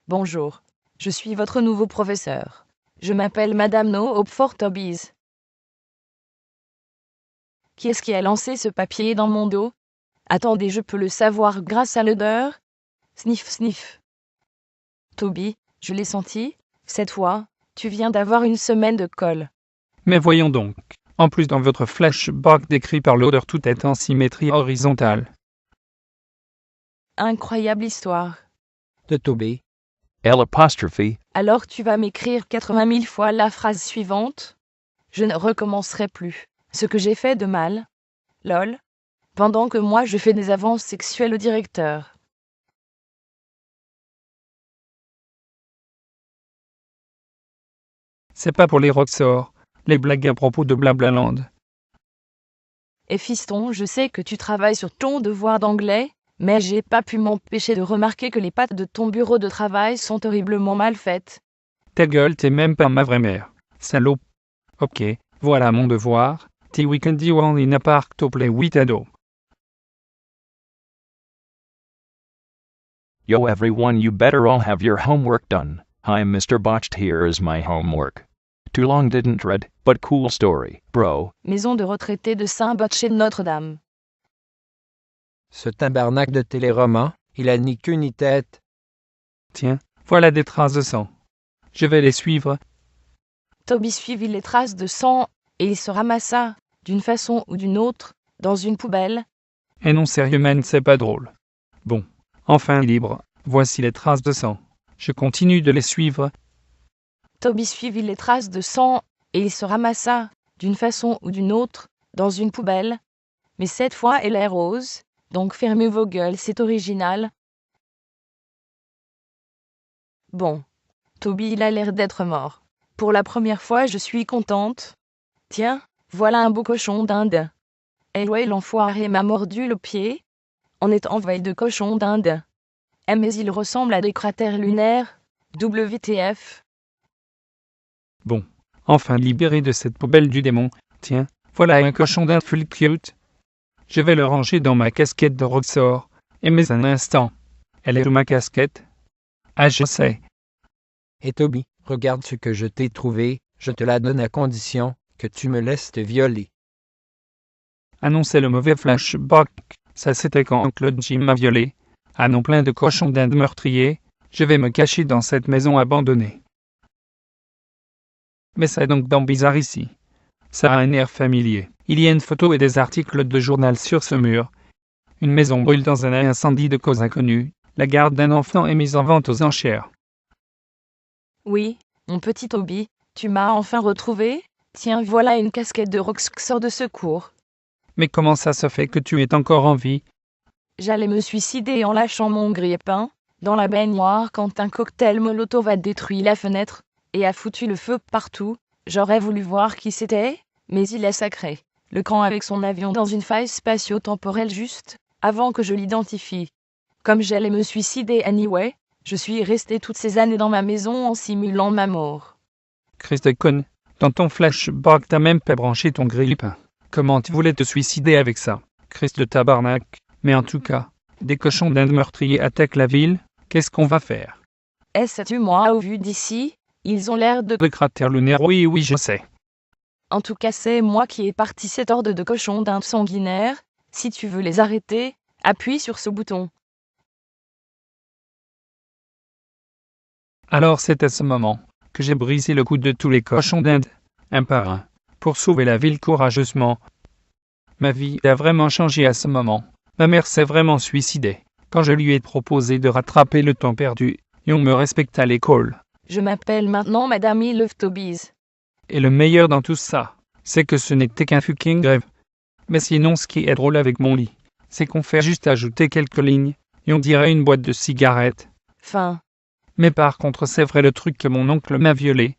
Bonjour. Je suis votre nouveau professeur. Je m'appelle Madame No Hopeford Tobies. Qui est-ce qui a lancé ce papier dans mon dos? Attendez, je peux le savoir grâce à l'odeur. Sniff, sniff. Toby, je l'ai senti. Cette fois, tu viens d'avoir une semaine de colle. Mais voyons donc. En plus, dans votre flashback décrit par l'odeur, tout est en symétrie horizontale. Incroyable histoire. De Toby. L'. Alors tu vas m'écrire 80 000 fois la phrase suivante. Je ne recommencerai plus ce que j'ai fait de mal. Lol. Pendant que moi je fais des avances sexuelles au directeur. C'est pas pour les Roxor, les blagues à propos de Blablaland. Et fiston, je sais que tu travailles sur ton devoir d'anglais, mais j'ai pas pu m'empêcher de remarquer que les pattes de ton bureau de travail sont horriblement mal faites. Ta gueule, t'es même pas ma vraie mère. Salope. Ok, voilà mon devoir. The weekend you on in a park to play with ado. Yo everyone, you better all have your homework done. I'm Mr. Botched, here is my homework. Too long didn't read, but cool story, bro. Maison de retraités de Saint-Botché de Notre-Dame. Ce tabarnak de téléroman, il a ni queue ni tête. Tiens, voilà des traces de sang. Je vais les suivre. Toby suivit les traces de sang, et il se ramassa, d'une façon ou d'une autre, dans une poubelle. Et non, sérieux man, c'est pas drôle. Bon, enfin libre, voici les traces de sang. Je continue de les suivre. Toby suivit les traces de sang, et il se ramassa, d'une façon ou d'une autre, dans une poubelle. Mais cette fois elle est rose, donc fermez vos gueules, c'est original. Bon. Toby, il a l'air d'être mort. Pour la première fois, je suis contente. Tiens, voilà un beau cochon d'Inde. Eh ouais, l'enfoiré m'a mordu le pied. On est en veille de cochon d'Inde. Eh mais il ressemble à des cratères lunaires. WTF. Bon, enfin libéré de cette poubelle du démon. Tiens, voilà un cochon d'Inde full cute. Je vais le ranger dans ma casquette de Roxor. Et mais un instant. Elle est où ma casquette? Ah, je sais. Et Toby, regarde ce que je t'ai trouvé, je te la donne à condition que tu me laisses te violer. Ah non, c'est le mauvais flashback. Ça c'était quand Claude Jim m'a violé. Ah non, plein de cochons d'Inde meurtriers. Je vais me cacher dans cette maison abandonnée. Mais c'est donc dans bizarre ici. Ça a un air familier. Il y a une photo et des articles de journal sur ce mur. Une maison brûle dans un incendie de cause inconnue. La garde d'un enfant est mise en vente aux enchères. Oui, mon petit Toby, tu m'as enfin retrouvé? Tiens, voilà une casquette de Roxor de secours. Mais comment ça se fait que tu es encore en vie? J'allais me suicider en lâchant mon grille-pain dans la baignoire quand un cocktail Molotov a détruit la fenêtre et a foutu le feu partout. J'aurais voulu voir qui c'était, mais il est sacré. Le camp avec son avion dans une faille spatio-temporelle juste avant que je l'identifie. Comme j'allais me suicider anyway, je suis resté toutes ces années dans ma maison en simulant ma mort. Christ de conne, dans ton flashback t'as même pas branché ton grille-pain. Comment tu voulais te suicider avec ça? Christ de tabarnak. Mais en tout cas, des cochons d'Inde meurtriers attaquent la ville, qu'est-ce qu'on va faire? Est-ce moi au vu d'ici? Ils ont l'air de... Le cratère lunaire, oui, je sais. En tout cas, c'est moi qui ai parti cette horde de cochons d'Inde sanguinaires. Si tu veux les arrêter, appuie sur ce bouton. Alors c'est à ce moment que j'ai brisé le cou de tous les cochons d'Inde, un par un, pour sauver la ville courageusement. Ma vie a vraiment changé à ce moment. Ma mère s'est vraiment suicidée quand je lui ai proposé de rattraper le temps perdu et on me respecte à l'école. Je m'appelle maintenant Madame Love Tobies. Et le meilleur dans tout ça, c'est que ce n'était qu'un fucking rêve. Mais sinon, ce qui est drôle avec mon lit, c'est qu'on fait juste ajouter quelques lignes et on dirait une boîte de cigarettes. Fin. Mais par contre, c'est vrai le truc que mon oncle m'a violé,